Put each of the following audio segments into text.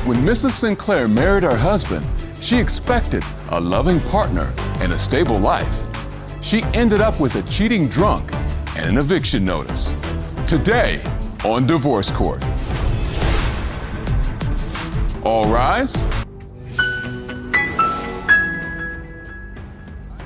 When Mrs. Sinclair married her husband, she expected a loving partner and a stable life. She ended up with a cheating drunk and an eviction notice. Today on Divorce Court. All rise.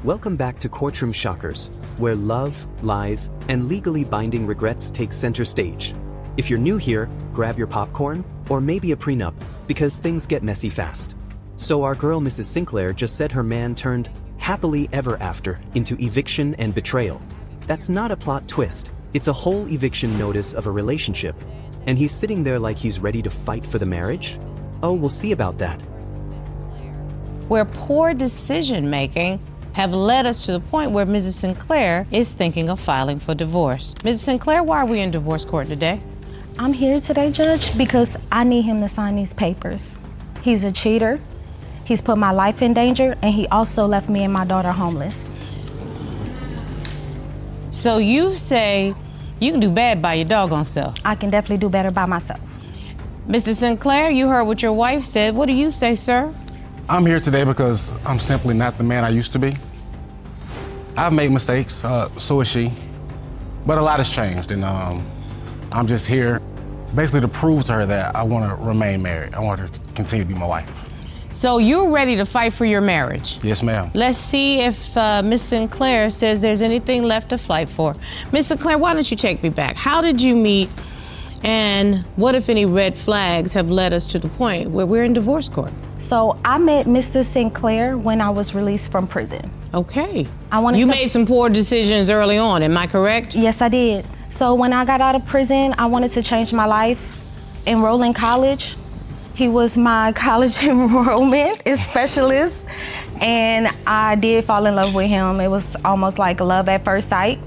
Welcome back to Courtroom Shockers, where love, lies, and legally binding regrets take center stage. If you're new here, grab your popcorn, or maybe a prenup, because things get messy fast. So our girl Mrs. Sinclair just said her man turned happily ever after into eviction and betrayal. That's not a plot twist, it's a whole eviction notice of a relationship. And he's sitting there like he's ready to fight for the marriage? Oh, we'll see about that. Where poor decision-making have led us to the point where Mrs. Sinclair is thinking of filing for divorce. Mrs. Sinclair, why are we in divorce court today? I'm here today, Judge, because I need him to sign these papers. He's a cheater, he's put my life in danger, and he also left me and my daughter homeless. So you say you can do bad by your doggone self. I can definitely do better by myself. Mr. Sinclair, you heard what your wife said. What do you say, sir? I'm here today because I'm simply not the man I used to be. I've made mistakes, so has she, but a lot has changed, and I'm just here basically to prove to her that I want to remain married. I want her to continue to be my wife. So you're ready to fight for your marriage? Yes, ma'am. Let's see if Miss Sinclair says there's anything left to fight for. Miss Sinclair, why don't you take me back? How did you meet, and what, if any, red flags have led us to the point where we're in divorce court? So I met Mr. Sinclair when I was released from prison. Okay. You made some poor decisions early on, am I correct? Yes, I did. So when I got out of prison, I wanted to change my life, enroll in college. He was my college enrollment specialist, and I did fall in love with him. It was almost like love at first sight.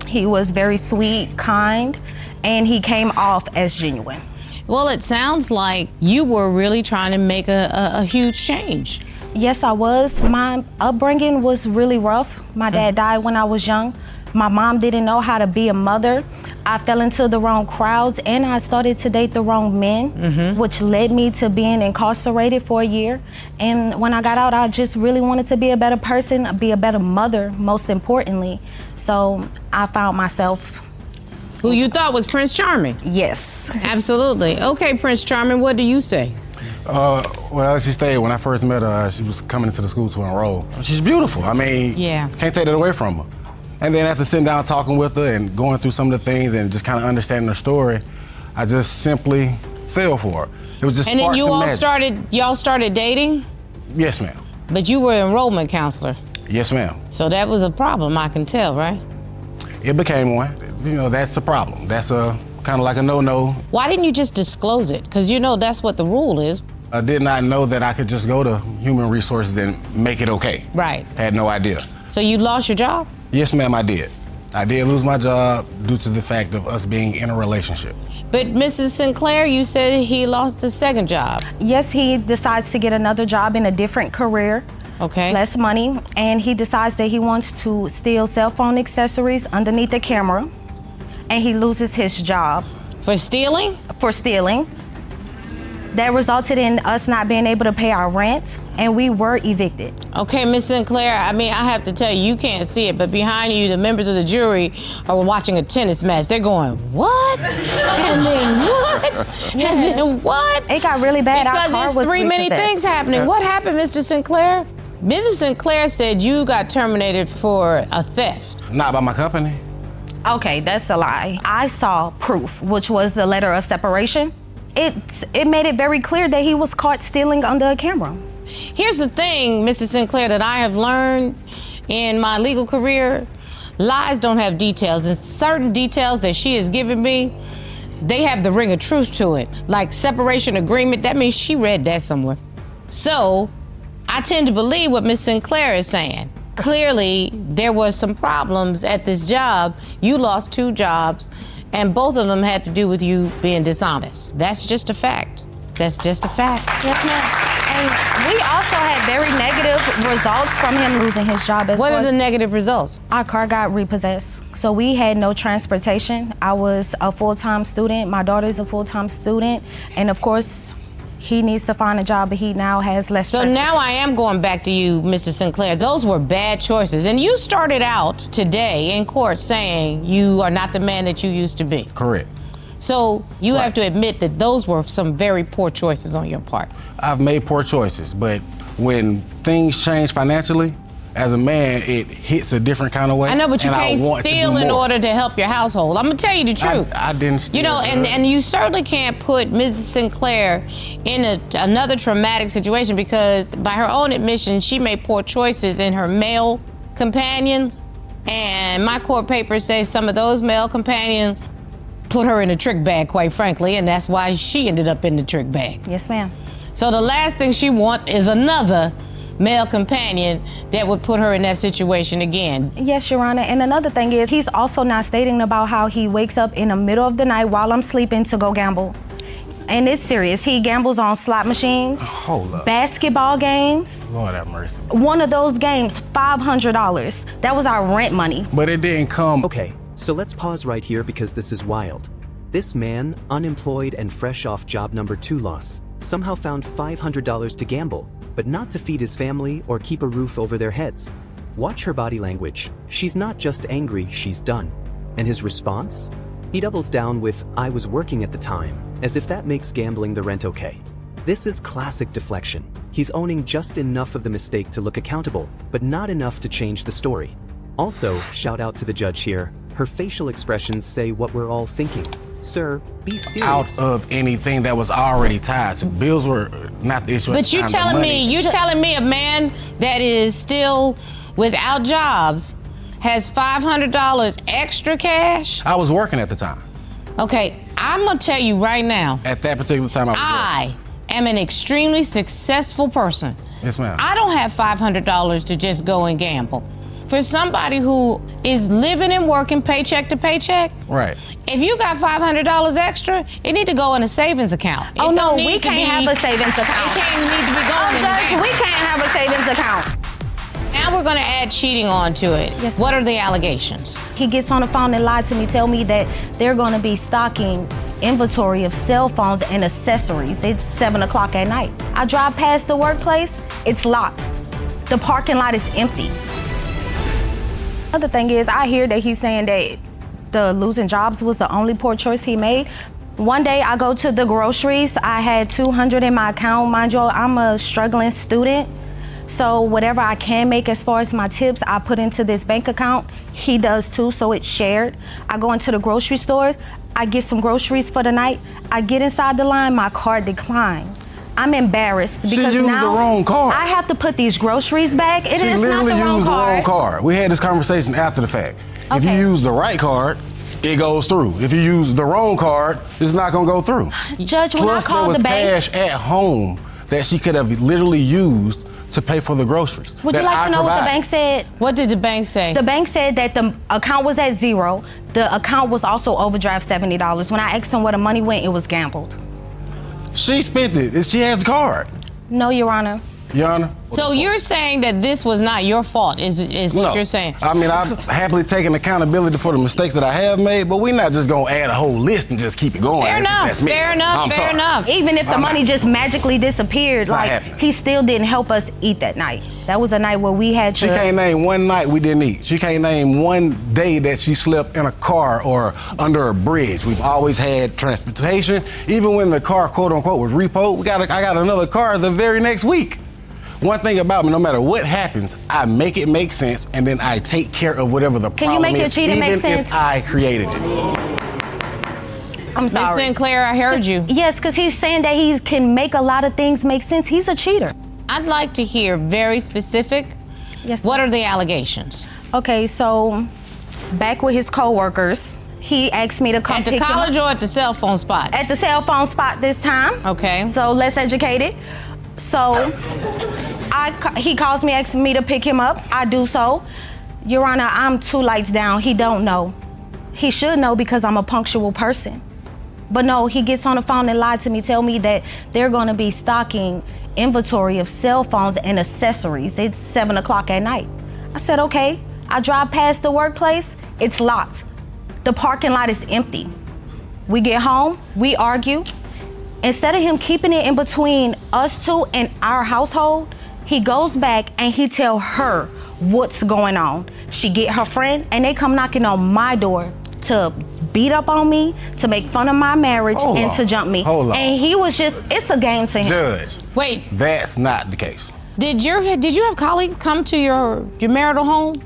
He was very sweet, kind, and he came off as genuine. Well, it sounds like you were really trying to make a huge change. Yes, I was. My upbringing was really rough. My dad died when I was young. My mom didn't know how to be a mother. I fell into the wrong crowds, and I started to date the wrong men, which led me to being incarcerated for a year. And when I got out, I just really wanted to be a better person, be a better mother, most importantly. So I found myself. Who you thought was Prince Charming? Yes. Absolutely. Okay, Prince Charming, what do you say? Well, she stayed. When I first met her, she was coming into the school to enroll. She's beautiful. I mean, yeah, can't take that away from her. And then after sitting down talking with her and going through some of the things and just kind of understanding her story, I just simply fell for her. It was just and then y'all started dating? Yes, ma'am. But you were an enrollment counselor. Yes, ma'am. So that was a problem, I can tell, right? It became one. You know, that's a problem. That's a kind of like a no-no. Why didn't you just disclose it? Because you know that's what the rule is. I did not know that I could just go to Human Resources and make it okay. Right. I had no idea. So you lost your job? Yes, ma'am, I did. I did lose my job due to the fact of us being in a relationship. But Mrs. Sinclair, you said he lost his second job. Yes, he decides to get another job in a different career. Okay. Less money, and he decides that he wants to steal cell phone accessories underneath the camera, and he loses his job. For stealing? For stealing. That resulted in us not being able to pay our rent, and we were evicted. Okay, Miss Sinclair, I mean, I have to tell you, you can't see it, but behind you, the members of the jury are watching a tennis match. They're going, what? And then what? Yes. And then what? It got really bad. Because there's three many things happening. What happened, Mr. Sinclair? Mrs. Sinclair said you got terminated for a theft. Not by my company. Okay, that's a lie. I saw proof, which was the letter of separation. It made it very clear that he was caught stealing under a camera. Here's the thing, Mr. Sinclair, that I have learned in my legal career. Lies don't have details, and certain details that she has given me, they have the ring of truth to it. Like separation agreement, that means she read that somewhere. So I tend to believe what Miss Sinclair is saying. Clearly, there was some problems at this job. You lost 2 jobs, and both of them had to do with you being dishonest. That's just a fact. That's just a fact. Yes, ma'am. And we also had very negative results from him losing his job. What are the negative results? Our car got repossessed, so we had no transportation. I was a full-time student. My daughter's a full-time student, and of course, He needs to find a job, but he now has less So now I am going back to you, Mrs. Sinclair. Those were bad choices. And you started out today in court saying you are not the man that you used to be. Correct. So you have to admit that those were some very poor choices on your part. I've made poor choices, but when things change financially, as a man, it hits a different kind of way. I know, but you and can't I want steal to do in more. order to help your household. I'm gonna tell you the truth. I didn't steal. You know, and you certainly can't put Mrs. Sinclair in another traumatic situation because by her own admission, she made poor choices in her male companions. And my court papers say some of those male companions put her in a trick bag, quite frankly, and that's why she ended up in the trick bag. Yes, ma'am. So the last thing she wants is another male companion that would put her in that situation again. Yes, Your Honor. And another thing is, he's also not stating about how he wakes up in the middle of the night while I'm sleeping to go gamble. And it's serious. He gambles on slot machines, Hold up. basketball games. Lord have mercy. One of those games, $500. That was our rent money. But it didn't come. Okay, so let's pause right here because this is wild. This man, unemployed and fresh off job number 2 loss, somehow found $500 to gamble, but not to feed his family or keep a roof over their heads. Watch her body language. She's not just angry, she's done. And his response? He doubles down with, "I was working at the time," as if that makes gambling the rent okay. This is classic deflection. He's owning just enough of the mistake to look accountable, but not enough to change the story. Also, shout out to the judge here. Her facial expressions say what we're all thinking. Sir, be serious. Out of anything that was already tied to bills were not the issue. But you're telling me a man that is still without jobs has $500 extra cash? I was working at the time. Okay, I'm gonna tell you right now, At that particular time, I was I am an extremely successful person. working. Yes, ma'am. I don't have $500 to just go and gamble. For somebody who is living and working paycheck to paycheck, Right. if you got $500 extra, it need to go in a savings account. Oh It no, don't we need to can't have a savings account. It can't need to be going in the Judge, bank. we can't have a savings account. Now we're gonna add cheating onto it. Yes, What ma'am. are the allegations? He gets on the phone and lied to me, tell me that they're gonna be stocking inventory of cell phones and accessories. It's 7 o'clock at night. I drive past the workplace, it's locked. The parking lot is empty. Another thing is, I hear that he's saying that the losing jobs was the only poor choice he made. One day I go to the groceries, I had $200 in my account. Mind you, I'm a struggling student. So whatever I can make as far as my tips, I put into this bank account. He does too, so it's shared. I go into the grocery stores, I get some groceries for the night. I get inside the line, my card declined. I'm embarrassed because used now the wrong card. I have to put these groceries back. It She is not literally the wrong used the wrong card. card. We had this conversation after the fact. If you Okay. use the right card, it goes through. If you use the wrong card, it's not gonna go through. Judge, when Plus, I there called was the bank, cash at home that she could have literally used to pay for the groceries. would you that like I to know what the provide. bank said? What did the bank say? The bank said that the account was at zero. The account was also overdraft $70. When I asked him where the money went, it was gambled. She spent it. She has the card. No, Your Honor. Your Honor. So you're saying that this was not your fault, is what No. you're saying? I mean, I've happily taken accountability for the mistakes that I have made, but we're not just gonna add a whole list and just keep it going. Fair enough, That's me. fair enough, I'm fair sorry. enough. Even if the I'm money not. just magically disappeared, not like happening. he still didn't help us eat that night. That was a night where we had to. She can't name one night we didn't eat. She can't name one day that she slept in a car or under a bridge. We've always had transportation. Even when the car, quote unquote, was repoed, I got another car the very next week. One thing about me, no matter what happens, I make it make sense, and then I take care of whatever the Can you problem make your is, cheating even make sense? if I created it. I'm Miss sorry. Sinclair, I heard you. Yes, because he's saying that he can make a lot of things make sense. He's a cheater. I'd like to hear very specific. Yes. What are the allegations? Okay, so back with his coworkers, he asked me to come At the pick him up. college or at the cell phone spot? At the cell phone spot this time. Okay. So less educated. So he calls me, asking me to pick him up. I do so. Your Honor, I'm 2 lights down. He don't know. He should know because I'm a punctual person. But no, he gets on the phone and lied to me, tell me that they're gonna be stocking inventory of cell phones and accessories. It's 7 o'clock at night. I said, okay. I drive past the workplace, it's locked. The parking lot is empty. We get home, we argue. Instead of him keeping it in between us two and our household, he goes back and he tell her what's going on. She get her friend and they come knocking on my door to beat up on me, to make fun of my marriage, and to jump me. Hold on. And he was just, it's a game to him. Judge, Wait, that's not the case. did you have colleagues come to your marital home?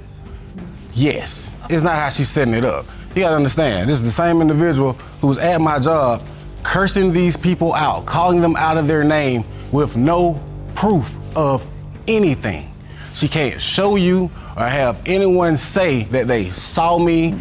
Yes, it's not how she's setting it up. You gotta understand, this is the same individual who's at my job cursing these people out, calling them out of their name with no proof of anything. She can't show you or have anyone say that they saw me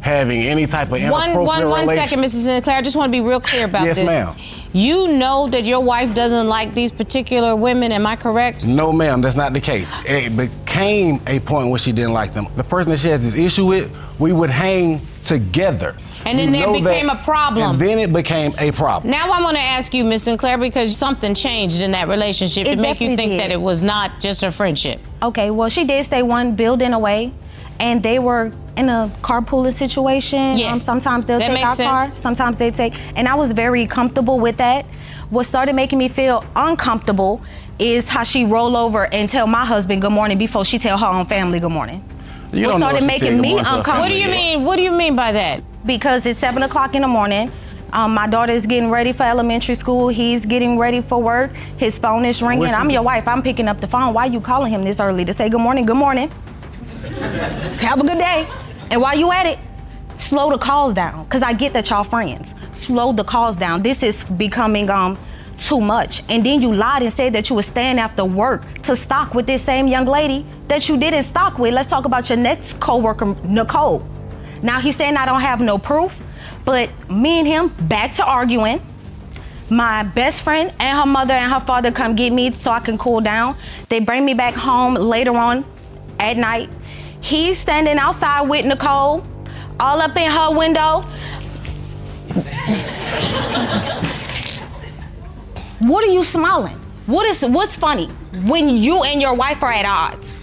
having any type of inappropriate One relation. second, Mrs. Sinclair. I just want to be real clear about Yes, this. ma'am. You know that your wife doesn't like these particular women, am I correct? No, ma'am, that's not the case. It became a point where she didn't like them. The person that she has this issue with, we would hang together. And then there became a problem. And then it became a problem. Now I'm going to ask you, Miss Sinclair, because something changed in that relationship It to make you definitely think did. that it was not just a friendship. Okay, well, she did stay one building away, and they were in a carpooling situation. Yes. Sometimes they'll That take makes our car, sense. sometimes they take, and I was very comfortable with that. What started making me feel uncomfortable is how she roll over and tell my husband good morning before she tell her own family good morning. You What don't know started if she making said good me morning to her uncomfortable. What do you mean? What do you mean by that? Because it's 7 o'clock in the morning. My daughter is getting ready for elementary school. He's getting ready for work. His phone is ringing. What you I'm do? your wife. I'm picking up the phone. Why you calling him this early to say good morning? Good morning. Have a good day. And while you at it, slow the calls down. Because I get that y'all friends. Slow the calls down. This is becoming too much. And then you lied and said that you were staying after work to stock with this same young lady that you didn't stock with. Let's talk about your next coworker, Nicole. Now he's saying I don't have no proof, but me and him back to arguing. My best friend and her mother and her father come get me so I can cool down. They bring me back home later on at night. He's standing outside with Nicole, all up in her window. What are you smiling? What's funny? When you and your wife are at odds.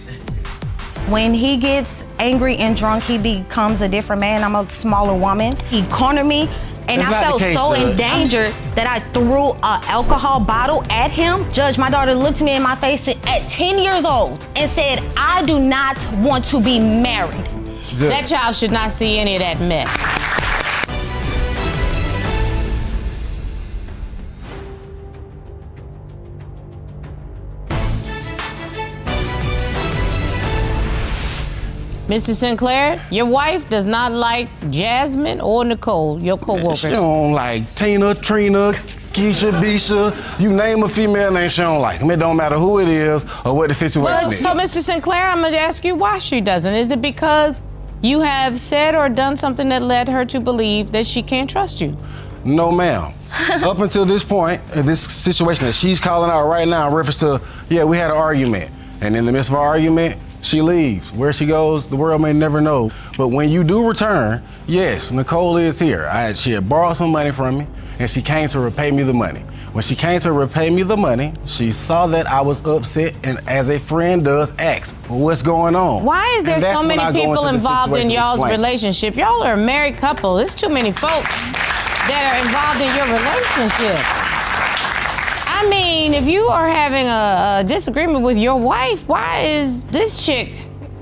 When he gets angry and drunk, he becomes a different man. I'm a smaller woman. He cornered me, and That's I not felt the case, so Judge. endangered that I threw an alcohol bottle at him. Judge, my daughter looked me in my face at 10 years old and said, I do not want to be married. That child should not see any of that mess. Mr. Sinclair, your wife does not like Jasmine or Nicole, your co-workers. She don't like Tina, Trina, Keisha, Bisha, you name a female name, she don't like them. It don't matter who it is or what the situation Well, is. so Mr. Sinclair, I'm gonna ask you why she doesn't. Is it because you have said or done something that led her to believe that she can't trust you? No, ma'am. Up until this point, this situation that she's calling out right now in reference to, yeah, we had an argument. And in the midst of our argument, she leaves. Where she goes, the world may never know. But when you do return, yes, Nicole is here. She had borrowed some money from me, and she came to repay me the money. When she came to repay me the money, she saw that I was upset, and as a friend does, asked, well, what's going on? Why is there And that's so when many I go people into the involved in situation to y'all's explain. relationship? Y'all are a married couple. There's too many folks that are involved in your relationship. I mean, if you are having a disagreement with your wife, why is this chick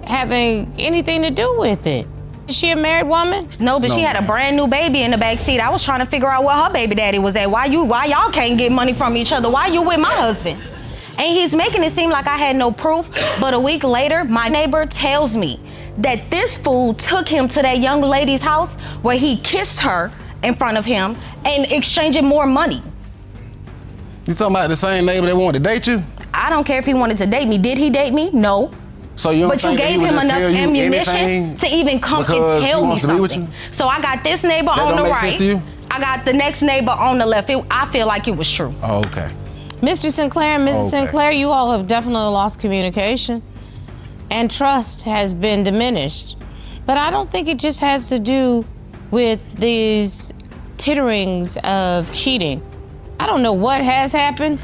having anything to do with it? Is she a married woman? No, but she had a brand new baby in the back seat. I was trying to figure out where her baby daddy was at. Why y'all can't get money from each other? Why you with my husband? And he's making it seem like I had no proof, but a week later, my neighbor tells me that this fool took him to that young lady's house where he kissed her in front of him and exchanging more money. You talking about the same neighbor that wanted to date you? I don't care if he wanted to date me. Did he date me? No. So you don't But you think that he gave would him just enough tell you ammunition anything to even come and because he tell me wants to be with something. you? So I got this neighbor That on don't the make sense right. to you? I got the next neighbor on the left. I feel like it was true. Oh, okay. Mr. Sinclair and Mrs. Okay. Sinclair, you all have definitely lost communication, and trust has been diminished. But I don't think it just has to do with these titterings of cheating. I don't know what has happened,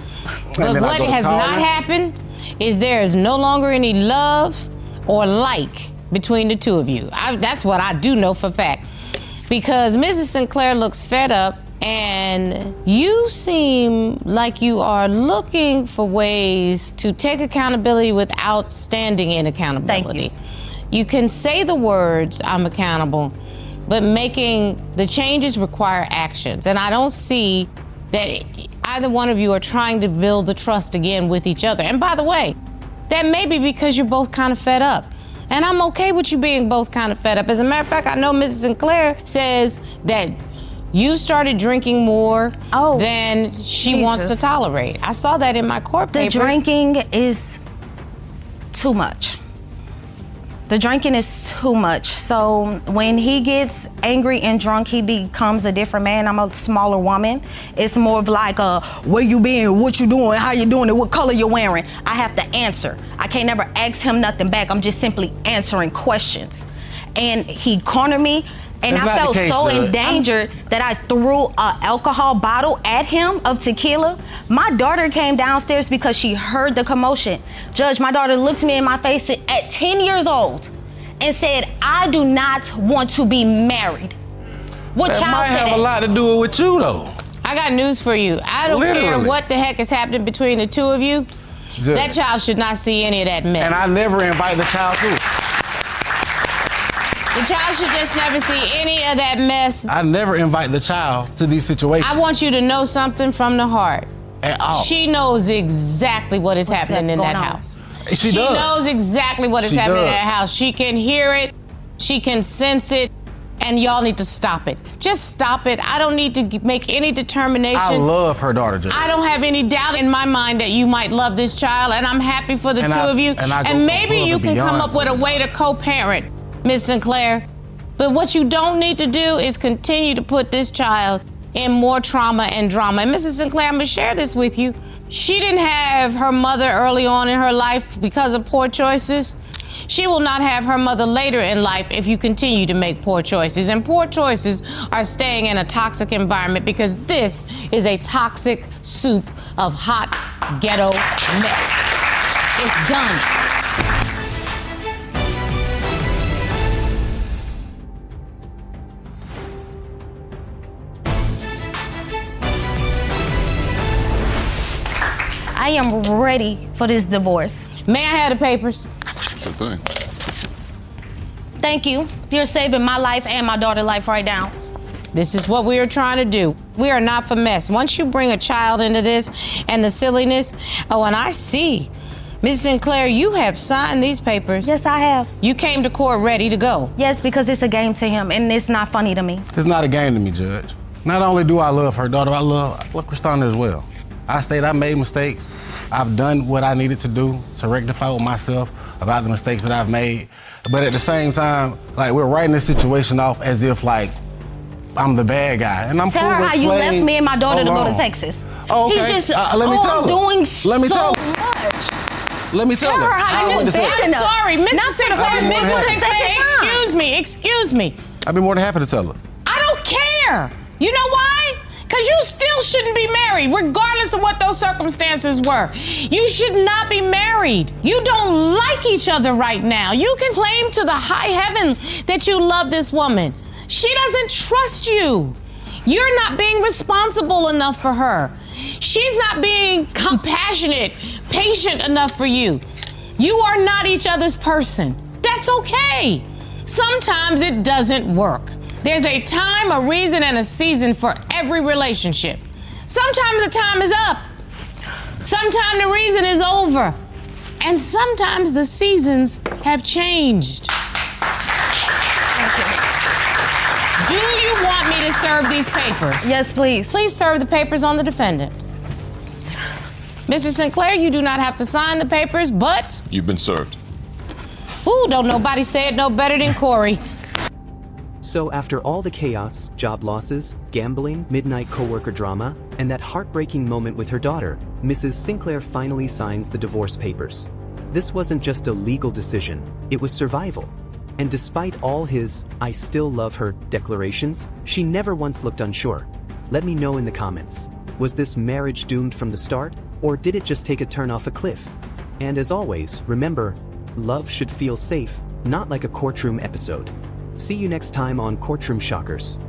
but then I what go to has call not her? happened is there is no longer any love or like between the two of you. That's what I do know for a fact. Because Mrs. Sinclair looks fed up And you seem like you are looking for ways to take accountability without standing in accountability. Thank you. You can say the words, I'm accountable, but making the changes require actions. And I don't see that either one of you are trying to build the trust again with each other. And by the way, that may be because you're both kind of fed up. And I'm okay with you being both kind of fed up. As a matter of fact, I know Mrs. Sinclair says that you started drinking more than she wants to tolerate. I saw that in my court papers. The drinking is too much. The drinking is too much. So when he gets angry and drunk, he becomes a different man. I'm a smaller woman. It's more of like where you been, what you doing, how you doing it, what color you wearing. I have to answer. I can't never ask him nothing back. I'm just simply answering questions. And he cornered me, and I felt so endangered that I threw an alcohol bottle at him of tequila. My daughter came downstairs because she heard the commotion. Judge, my daughter looked me in my face at 10 years old and said, I do not want to be married. What That child might said have that? a lot to do with you, though. I got news for you. I don't care Literally. what the heck is happening between the two of you. Judge. That child should not see any of that mess. And I never invite the child through. The child should just never see any of that mess. I never invite the child to these situations. I want you to know something from the heart. At all. She knows exactly what is happening in that house. She does. knows exactly what is She happening in does. that house. She can hear it. She can sense it. And y'all need to stop it. Just stop it. I don't need to make any determination. I love her daughter, Judge. I don't have any doubt in my mind that you might love this child, and I'm happy for the two of you. And maybe you can come up with a way to co-parent, Ms. Sinclair. But what you don't need to do is continue to put this child in more trauma and drama. And Mrs. Sinclair, I'm gonna share this with you. She didn't have her mother early on in her life because of poor choices. She will not have her mother later in life if you continue to make poor choices. And poor choices are staying in a toxic environment, because this is a toxic soup of hot ghetto mess. It's done. I am ready for this divorce. May I have the papers? Good thing. Thank you. You're saving my life and my daughter's life right now. This is what we are trying to do. We are not for mess. Once you bring a child into this and the silliness, and I see, Mrs. Sinclair, you have signed these papers. Yes, I have. You came to court ready to go. Yes, because it's a game to him, and it's not funny to me. It's not a game to me, Judge. Not only do I love her daughter, I love Christina as well. I stated I made mistakes. I've done what I needed to do to rectify with myself about the mistakes that I've made. But at the same time, like, we're writing this situation off as if, like, I'm the bad guy. And I'm Tell cool her with how you playing left me and my daughter to go to along. Texas. Oh, okay. He's just Let me tell her. doing Let me so tell her. much. Let me tell Tell her how you I went just to Texas. banned I'm us. sorry, Mr. Not Sinclair, I've been more than Mrs. happy. Sinclair, excuse me. I'd be more than happy to tell her. I don't care. You know why? Because you still shouldn't be married, regardless of what those circumstances were. You should not be married. You don't like each other right now. You can claim to the high heavens that you love this woman. She doesn't trust you. You're not being responsible enough for her. She's not being compassionate, patient enough for you. You are not each other's person. That's okay. Sometimes it doesn't work. There's a time, a reason, and a season for every relationship. Sometimes the time is up. Sometimes the reason is over. And sometimes the seasons have changed. Do you want me to serve these papers? Yes, please. Please serve the papers on the defendant. Mr. Sinclair, you do not have to sign the papers, but... You've been served. Ooh, don't nobody say it no better than Corey. So after all the chaos, job losses, gambling, midnight coworker drama, and that heartbreaking moment with her daughter, Mrs. Sinclair finally signs the divorce papers. This wasn't just a legal decision, it was survival. And despite all his "I still love her" declarations, she never once looked unsure. Let me know in the comments. Was this marriage doomed from the start, or did it just take a turn off a cliff? And as always, remember, love should feel safe, not like a courtroom episode. See you next time on Courtroom Shockers.